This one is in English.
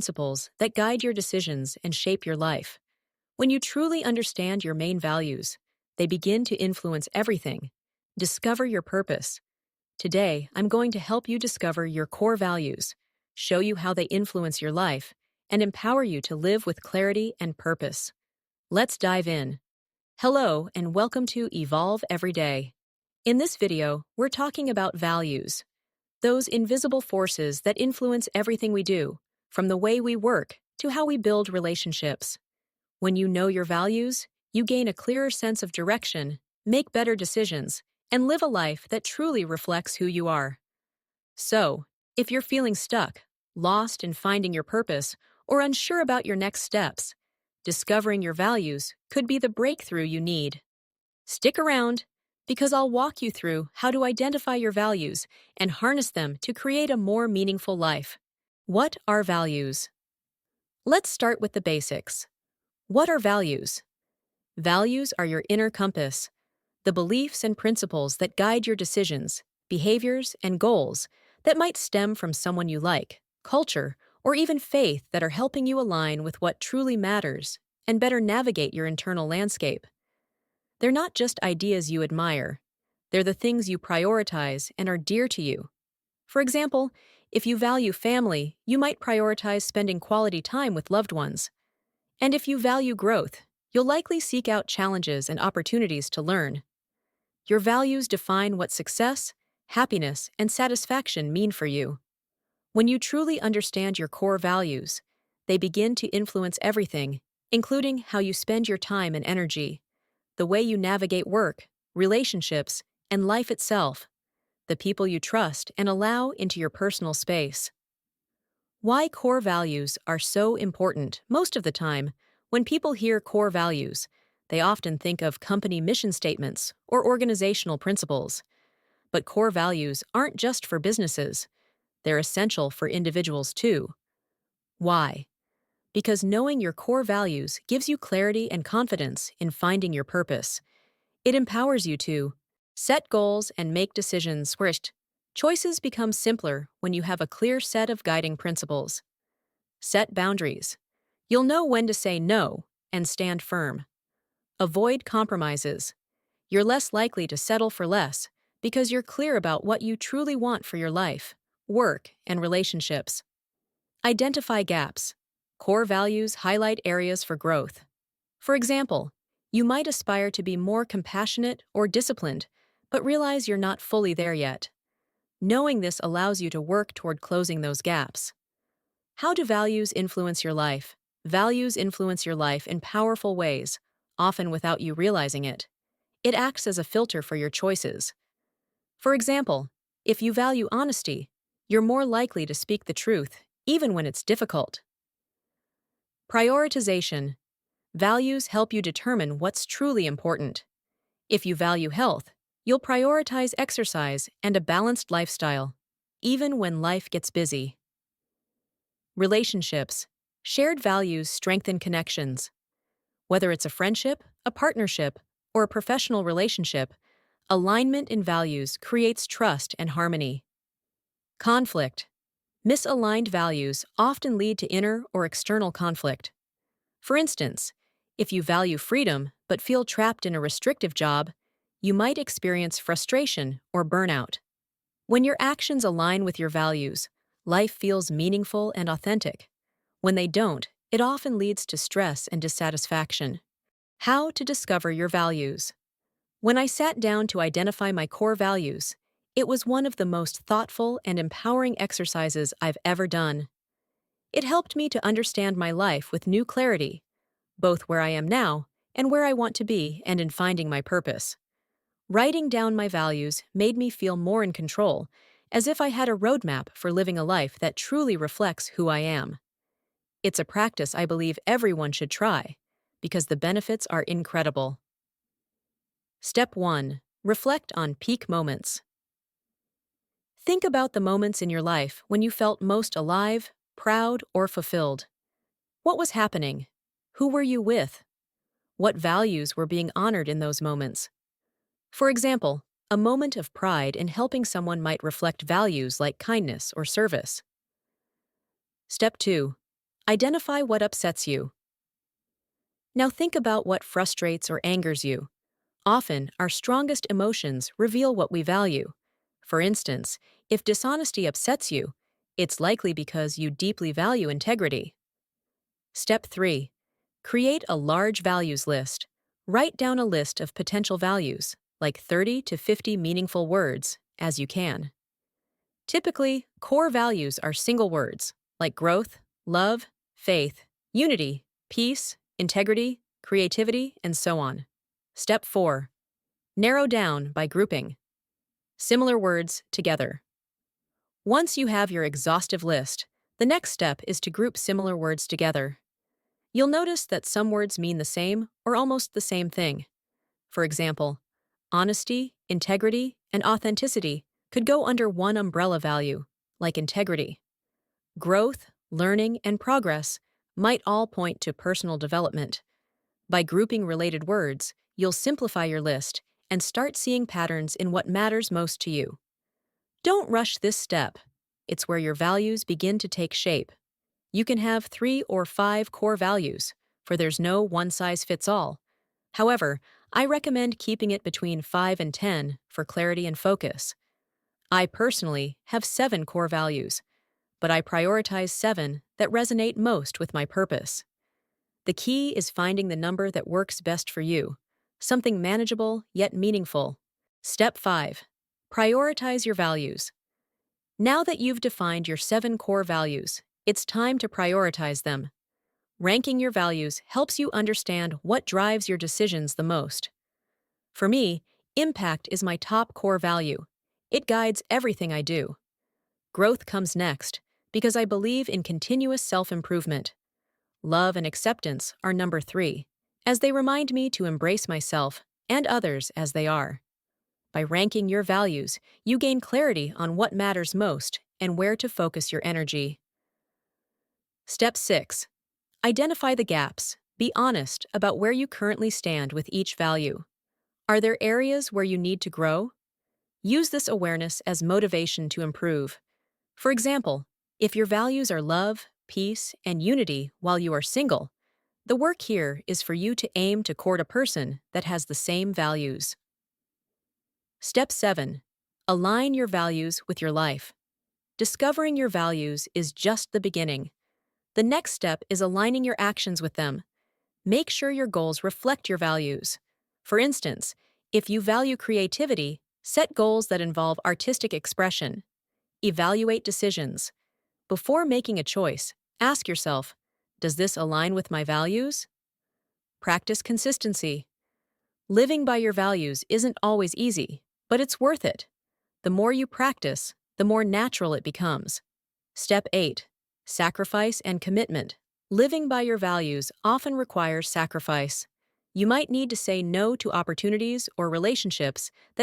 Principles that guide your decisions and shape your life. When you truly understand your main values, they begin to influence everything. Discover your purpose. Today, I'm going to help you discover your core values, show you how they influence your life, and empower you to live with clarity and purpose. Let's dive in. Hello, and welcome to Evolve Every Day. In this video, we're talking about values, those invisible forces that influence everything we do, from the way we work to how we build relationships. When you know your values, you gain a clearer sense of direction, make better decisions, and live a life that truly reflects who you are. So, if you're feeling stuck, lost in finding your purpose, or unsure about your next steps, discovering your values could be the breakthrough you need. Stick around, because I'll walk you through how to identify your values and harness them to create a more meaningful life. What are values? Let's start with the basics. What are values? Values are your inner compass, the beliefs and principles that guide your decisions, behaviors, and goals that might stem from someone you like, culture, or even faith that are helping you align with what truly matters and better navigate your internal landscape. They're not just ideas you admire, they're the things you prioritize and are dear to you. For example, if you value family, you might prioritize spending quality time with loved ones. And if you value growth, you'll likely seek out challenges and opportunities to learn. Your values define what success, happiness, and satisfaction mean for you. When you truly understand your core values, they begin to influence everything, including how you spend your time and energy, the way you navigate work, relationships, and life itself, the people you trust and allow into your personal space. Why core values are so important. Most of the time, when people hear core values, they often think of company mission statements or organizational principles. But core values aren't just for businesses. They're essential for individuals too. Why? Because knowing your core values gives you clarity and confidence in finding your purpose. It empowers you to set goals and make decisions. First, choices become simpler when you have a clear set of guiding principles. Set boundaries. You'll know when to say no and stand firm. Avoid compromises. You're less likely to settle for less because you're clear about what you truly want for your life, work, and relationships. Identify gaps. Core values highlight areas for growth. For example, you might aspire to be more compassionate or disciplined, but realize you're not fully there yet. Knowing this allows you to work toward closing those gaps. How do values influence your life? Values influence your life in powerful ways, often without you realizing it. It acts as a filter for your choices. For example, if you value honesty, you're more likely to speak the truth, even when it's difficult. Prioritization. Values help you determine what's truly important. If you value health, you'll prioritize exercise and a balanced lifestyle, even when life gets busy. Relationships. Shared values strengthen connections. Whether it's a friendship, a partnership, or a professional relationship, alignment in values creates trust and harmony. Conflict. Misaligned values often lead to inner or external conflict. For instance, if you value freedom but feel trapped in a restrictive job, you might experience frustration or burnout. When your actions align with your values, life feels meaningful and authentic. When they don't, it often leads to stress and dissatisfaction. How to discover your values. When I sat down to identify my core values, it was one of the most thoughtful and empowering exercises I've ever done. It helped me to understand my life with new clarity, both where I am now and where I want to be and in finding my purpose. Writing down my values made me feel more in control, as if I had a roadmap for living a life that truly reflects who I am. It's a practice I believe everyone should try, because the benefits are incredible. Step 1. Reflect on peak moments. Think about the moments in your life when you felt most alive, proud, or fulfilled. What was happening? Who were you with? What values were being honored in those moments? For example, a moment of pride in helping someone might reflect values like kindness or service. Step 2. Identify what upsets you. Now think about what frustrates or angers you. Often, our strongest emotions reveal what we value. For instance, if dishonesty upsets you, it's likely because you deeply value integrity. Step 3. Create a large values list. Write down a list of potential values, like 30 to 50 meaningful words, as you can. Typically, core values are single words, like growth, love, faith, unity, peace, integrity, creativity, and so on. Step 4. Narrow down by grouping. Similar words together. Once you have your exhaustive list, the next step is to group similar words together. You'll notice that some words mean the same or almost the same thing. For example, honesty, integrity, and authenticity could go under one umbrella value, like integrity. Growth, learning, and progress might all point to personal development. By grouping related words, you'll simplify your list and start seeing patterns in what matters most to you. Don't rush this step. It's where your values begin to take shape. You can have 3 or 5 core values, for there's no one-size-fits-all. However, I recommend keeping it between 5 and 10 for clarity and focus. I personally have 7 core values, but I prioritize 7 that resonate most with my purpose. The key is finding the number that works best for you, something manageable yet meaningful. Step 5. Prioritize your values. Now that you've defined your 7 core values, it's time to prioritize them. Ranking your values helps you understand what drives your decisions the most. For me, impact is my top core value. It guides everything I do. Growth comes next, because I believe in continuous self-improvement. Love and acceptance are number 3, as they remind me to embrace myself and others as they are. By ranking your values, you gain clarity on what matters most and where to focus your energy. Step 6. Identify the gaps. Be honest about where you currently stand with each value. Are there areas where you need to grow? Use this awareness as motivation to improve. For example, if your values are love, peace, and unity while you are single, the work here is for you to aim to court a person that has the same values. Step 7. Align your values with your life. Discovering your values is just the beginning. The next step is aligning your actions with them. Make sure your goals reflect your values. For instance, if you value creativity, set goals that involve artistic expression. Evaluate decisions. Before making a choice, ask yourself, does this align with my values? Practice consistency. Living by your values isn't always easy, but it's worth it. The more you practice, the more natural it becomes. Step 8. Sacrifice and commitment. Living by your values often requires sacrifice. You might need to say no to opportunities or relationships that